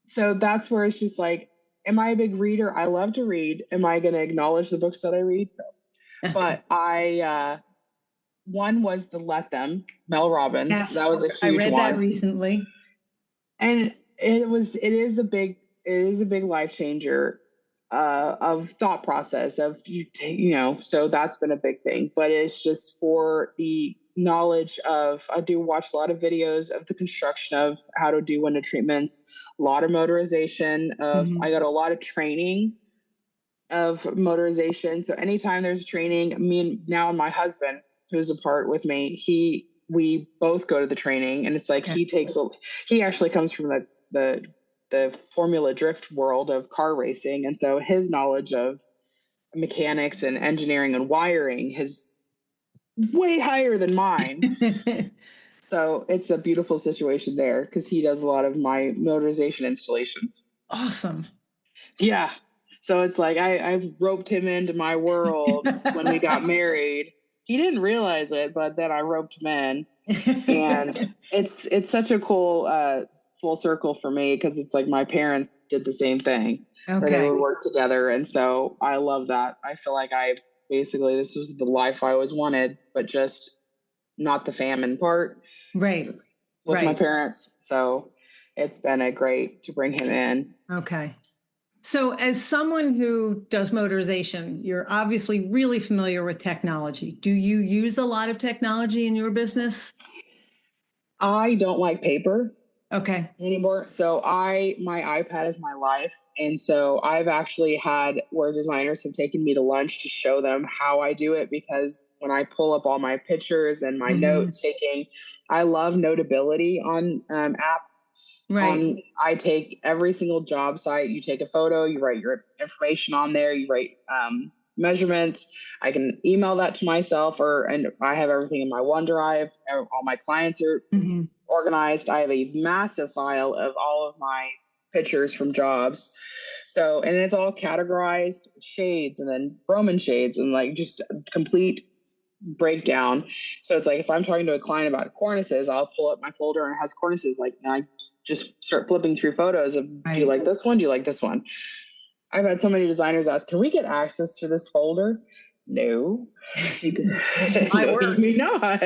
so that's where it's just like, am I a big reader? I love to read. Am I going to acknowledge the books that I read? No. But one was the Let Them, Mel Robbins. Yes, that was a huge one. I read that recently. And it is a big life changer of thought process of so that's been a big thing. But it's just for the knowledge of, I do watch a lot of videos of the construction of how to do window treatments, a lot of motorization of I got a lot of training of motorization. So anytime there's training, and my husband, who's a part with me, we both go to the training, and it's like he actually comes from the Formula Drift world of car racing, and so his knowledge of mechanics and engineering and wiring is way higher than mine. So it's a beautiful situation there because he does a lot of my motorization installations. Awesome. Yeah. So it's like I've roped him into my world when we got married. He didn't realize it, but then I roped him in. And it's such a cool full circle for me because it's like my parents did the same thing. Where they would work together. And so I love that. I feel like this was the life I always wanted, but just not the famine part. Right. With my parents. So it's been great to bring him in. Okay. So as someone who does motorization, you're obviously really familiar with technology. Do you use a lot of technology in your business? I don't like paper. Okay. anymore. So my iPad is my life. And so I've actually had where designers have taken me to lunch to show them how I do it, because when I pull up all my pictures and my notes taking, I love Notability on app. Right. I take every single job site. You take a photo, you write your information on there, you write measurements. I can email that to myself, and I have everything in my OneDrive. All my clients are organized. I have a massive file of all of my pictures from jobs. So, and it's all categorized shades and then Roman shades and like just a complete breakdown. So it's like, if I'm talking to a client about cornices, I'll pull up my folder and it has cornices. Like, and I just start flipping through photos of, do you like this one? Do you like this one? I've had so many designers ask, can we get access to this folder? No, maybe not.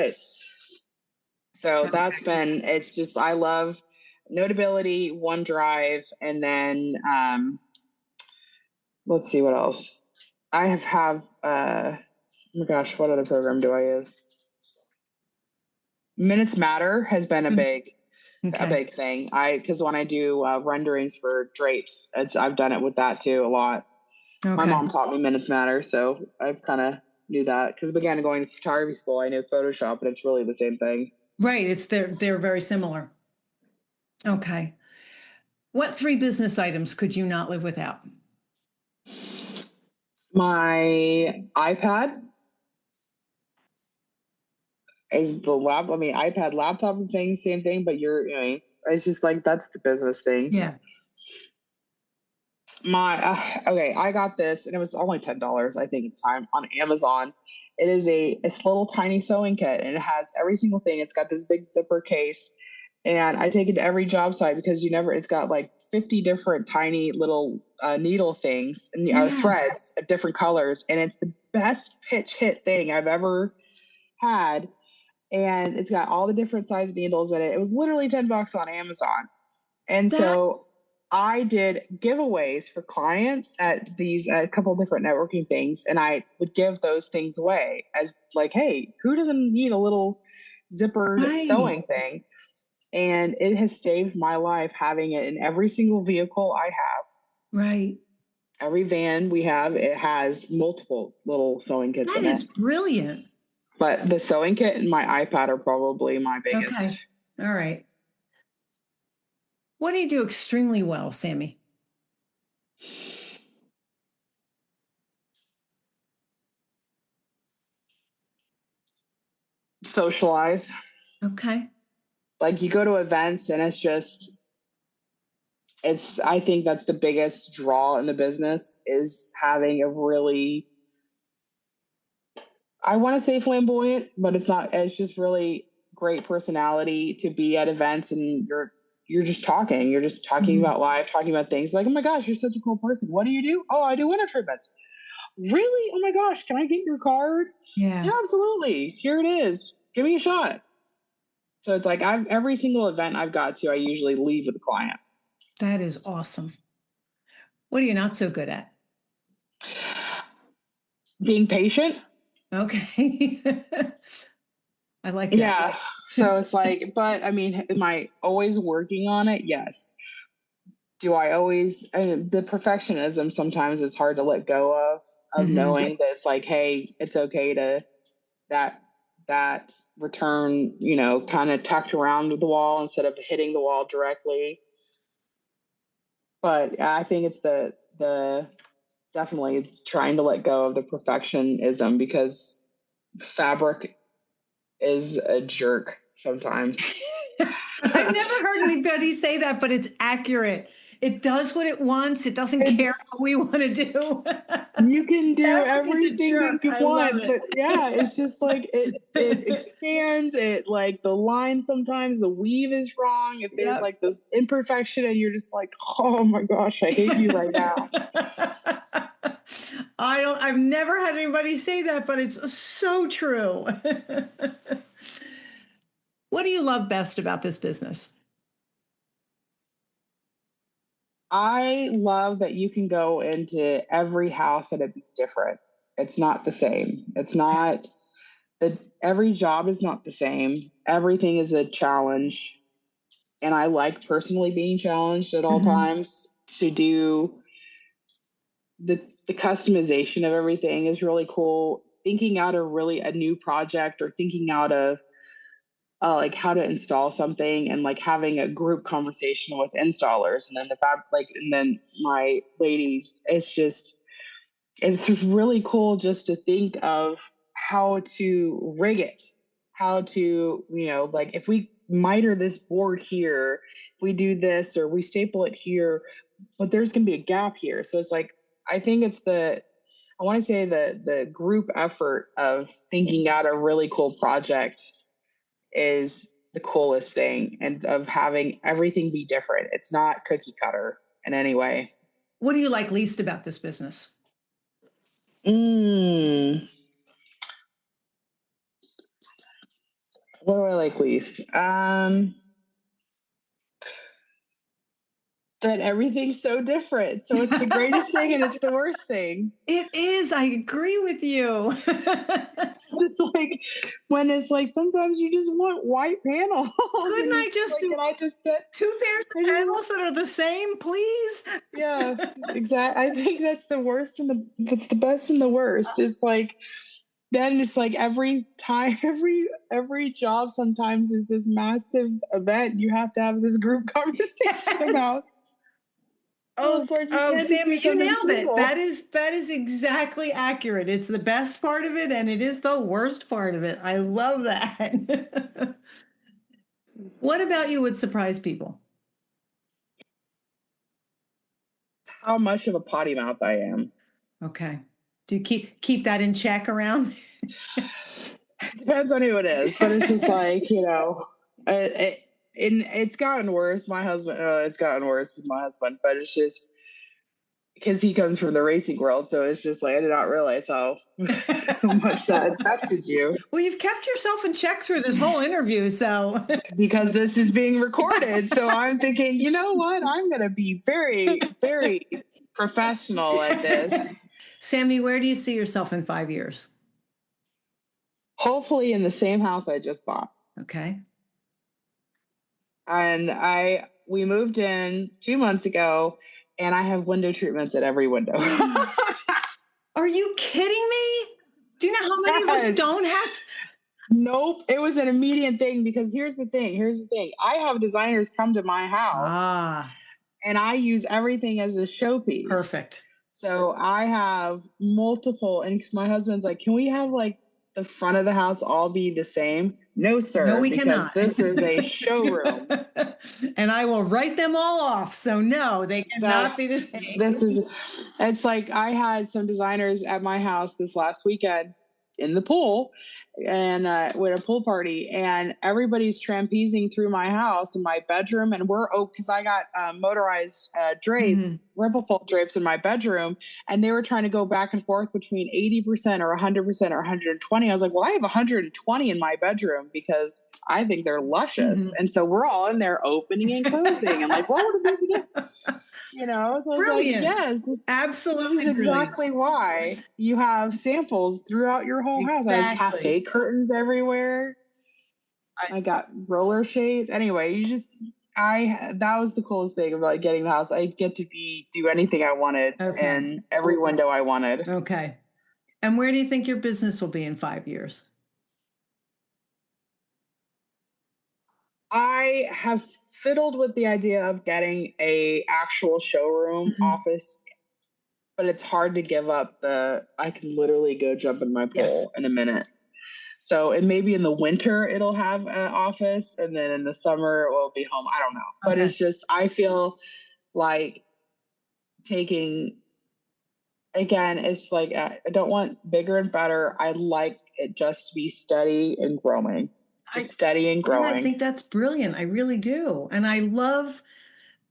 So that's been, it's just, I love Notability, OneDrive, and then let's see what else. I have oh my gosh, what other program do I use? Minutes Matter has been a big thing. Because when I do renderings for drapes, I've done it with that too a lot. Okay. My mom taught me Minutes Matter, so I kind of knew that, because again, going to photography school, I knew Photoshop, but it's really the same thing. Right. They're very similar. Okay. What 3 business items could you not live without? My iPad is the laptop. I mean, iPad, laptop, and things, same thing, but it's just like, that's the business things. Yeah. I got this, and it was only $10, I think, at the time, on Amazon. It is it's a little tiny sewing kit, and it has every single thing. It's got this big zipper case, and I take it to every job site because it's got like 50 different tiny little needle things and threads of different colors, and it's the best pitch hit thing I've ever had. And it's got all the different size needles in it. It was literally $10 on Amazon. And so I did giveaways for clients at a couple different networking things, and I would give those things away as like, hey, who doesn't need a little zippered sewing thing? And it has saved my life having it in every single vehicle I have. Right. Every van we have, it has multiple little sewing kits in it. That is brilliant. But the sewing kit and my iPad are probably my biggest. Okay. All right. What do you do extremely well, Sammi? Socialize. Okay. Like, you go to events and I think that's the biggest draw in the business, is having a really, I want to say flamboyant, but it's not. It's just really great personality to be at events, and you're just talking. You're just talking about life, talking about things. Like, oh my gosh, you're such a cool person. What do you do? Oh, I do winter treatments. Really? Oh my gosh, can I get your card? Yeah, absolutely. Here it is. Give me a shot. So it's like, every single event I've got to, I usually leave with a client. That is awesome. What are you not so good at? Being patient. Okay. I like that. Yeah. So it's like, but I mean, am I always working on it? Yes. Do I always, the perfectionism sometimes it's hard to let go of knowing that it's like, hey, it's okay to that return, kind of tucked around the wall instead of hitting the wall directly. But I think it's the definitely trying to let go of the perfectionism, because fabric is a jerk sometimes. I've never heard anybody say that, but it's accurate. It does what it wants. It doesn't care what we want to do. You can do everything that you want, but yeah, it's just like it expands. It, like, the line, sometimes the weave is wrong. If there's like this imperfection, and you're just like, oh my gosh, I hate you right now. I've never had anybody say that, but it's so true. What do you love best about this business? I love that you can go into every house and it be different. It's not the same. It's not every job is not the same. Everything is a challenge. and I like personally being challenged at all times to do the customization of everything is really cool. Thinking out a new project, or thinking out of like how to install something, and like having a group conversation with installers, and then and then my ladies, it's really cool just to think of how to rig it, how to, like if we miter this board here, if we do this, or we staple it here, but there's going to be a gap here. So it's like, I think I want to say the group effort of thinking out a really cool project is the coolest thing, and of having everything be different. It's not cookie cutter in any way. What do you like least about this business? What do I like least? That everything's so different. So it's the greatest thing and it's the worst thing. It is. I agree with you. It's like when it's like sometimes you just want white panels. Couldn't I just get 2 pairs of panels that are the same, please? Yeah, exactly. I think that's the worst it's the best and the worst. It's like, then it's like every time, every job sometimes is this massive event you have to have this group conversation about. Oh, Sammi, you nailed it. That is exactly accurate. It's the best part of it, and it is the worst part of it. I love that. What about you would surprise people? How much of a potty mouth I am. Okay. Do you keep that in check around? Depends on who it is, but it's just like, it's gotten worse. It's gotten worse with my husband, but it's just because he comes from the racing world. So it's just like, I did not realize how much that affected you. Well, you've kept yourself in check through this whole interview. So because this is being recorded. So I'm thinking, you know what? I'm going to be very, very professional at this. Sammi, where do you see yourself in 5 years? Hopefully in the same house I just bought. Okay. And we moved in 2 months ago, and I have window treatments at every window. Are you kidding me? Do you know how many of us don't have? Nope. It was an immediate thing, because here's the thing. I have designers come to my house and I use everything as a showpiece. Perfect. So I have multiple, and my husband's like, can we have like the front of the house all be the same? No, sir. No, we cannot. This is a showroom. And I will write them all off. So no, they cannot be the same. It's like I had some designers at my house this last weekend in the pool, and with a pool party, and everybody's trampezing through my house and my bedroom, and because I got motorized drapes, ripple fold drapes in my bedroom, and they were trying to go back and forth between 80% or 100% or 120. I was like, well, I have 120 in my bedroom because I think they're luscious. And so we're all in there opening and closing, and like, what would we do? So brilliant. Like, yes, absolutely. This is exactly why you have samples throughout your whole house. I have cafe curtains everywhere. I got roller shades. Anyway, that was the coolest thing about getting the house. I get to do anything I wanted and every window I wanted. Okay. And where do you think your business will be in 5 years? I have fiddled with the idea of getting a actual showroom office, but it's hard to give up I can literally go jump in my pool in a minute. So it maybe in the winter it'll have an office, and then in the summer it will be home. I don't know. But it's just, I feel like it's like, I don't want bigger and better. I like it just to be steady and growing. Steady and growing. I think that's brilliant. I really do. And I love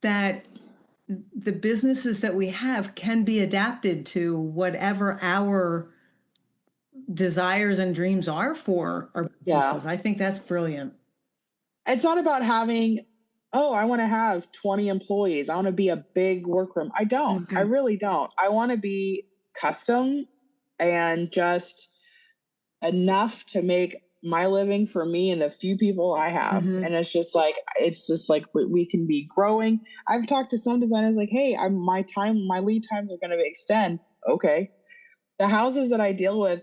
that the businesses that we have can be adapted to whatever our desires and dreams are for our businesses. I think that's brilliant. It's not about having, I want to have 20 employees. I want to be a big workroom. I don't. I really don't. I want to be custom and just enough to make my living for me and the few people I have. Mm-hmm. And it's just like we can be growing. I've talked to some designers like, hey, my lead times are going to extend. Okay. The houses that I deal with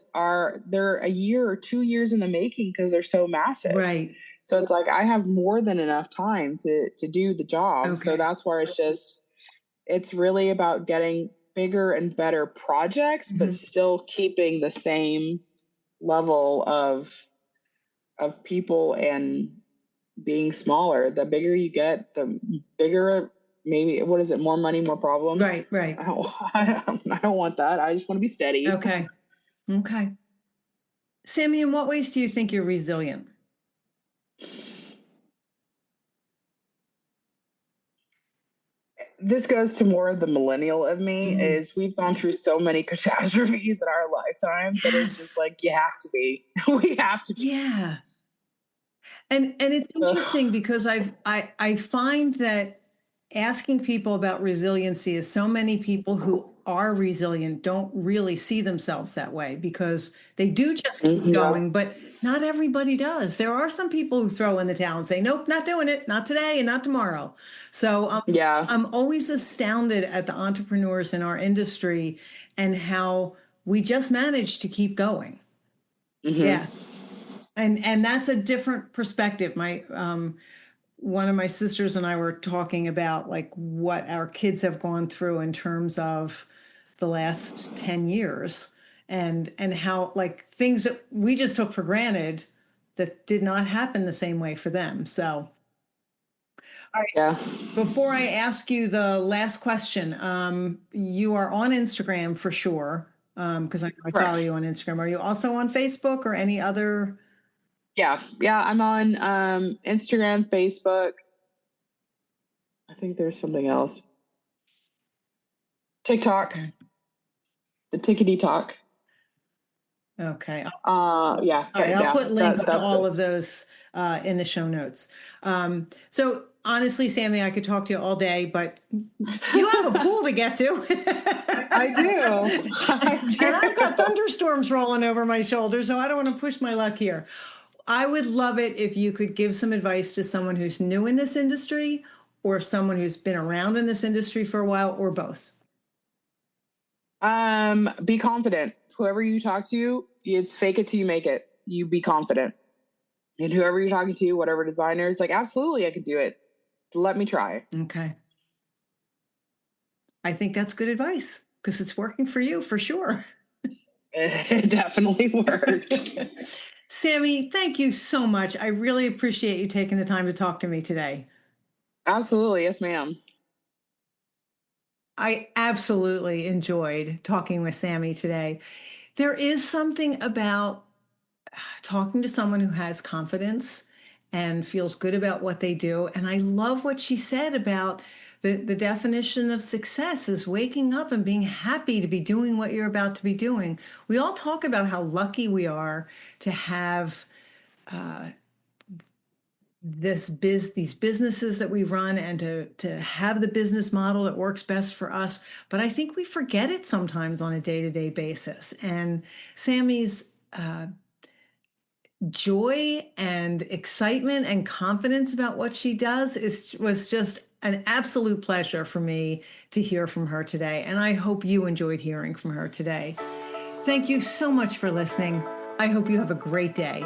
they're a year or 2 years in the making because they're so massive. Right. So it's like I have more than enough time to do the job. Okay. So that's where it's really about getting bigger and better projects, but still keeping the same level of people and being smaller. The bigger you get, the bigger, maybe, what is it? More money, more problems. Right. I don't want that. I just want to be steady. Okay. Sammi, in what ways do you think you're resilient? This goes to more of the millennial of me, is we've gone through so many catastrophes in our lifetime that it's just like, you have to be. We have to be. Yeah. And it's interesting because I find that asking people about resiliency is so many people who are resilient don't really see themselves that way because they do just keep going, but not everybody does. There are some people who throw in the towel and say, nope, not doing it, not today and not tomorrow. So I'm always astounded at the entrepreneurs in our industry and how we just manage to keep going. Yeah. And that's a different perspective. My one of my sisters and I were talking about like what our kids have gone through in terms of the last 10 years and how like things that we just took for granted that did not happen the same way for them. So all right. Yeah. Before I ask you the last question, you are on Instagram for sure, because I follow you on Instagram. Are you also on Facebook or any other? Yeah, I'm on Instagram, Facebook. I think there's something else. TikTok. Okay. The Tickety Talk. Okay. Yeah. All right, I'll put links to all of those in the show notes. So honestly, Sammi, I could talk to you all day, but you have a pool to get to. I do. And I've got thunderstorms rolling over my shoulders, so I don't want to push my luck here. I would love it if you could give some advice to someone who's new in this industry or someone who's been around in this industry for a while, or both. Be confident. Whoever you talk to, it's fake it till you make it. You be confident. And whoever you're talking to, whatever designers, like, absolutely, I could do it. Let me try. Okay. I think that's good advice because it's working for you for sure. It definitely worked. Sammi, thank you so much. I really appreciate you taking the time to talk to me today. Absolutely. Yes, ma'am. I absolutely enjoyed talking with Sammi today. There is something about talking to someone who has confidence and feels good about what they do. And I love what she said about the definition of success is waking up and being happy to be doing what you're about to be doing. We all talk about how lucky we are to have these businesses that we run and to have the business model that works best for us. But I think we forget it sometimes on a day-to-day basis. And Sammi's joy and excitement and confidence about what she does was just an absolute pleasure for me to hear from her today. And I hope you enjoyed hearing from her today. Thank you so much for listening. I hope you have a great day.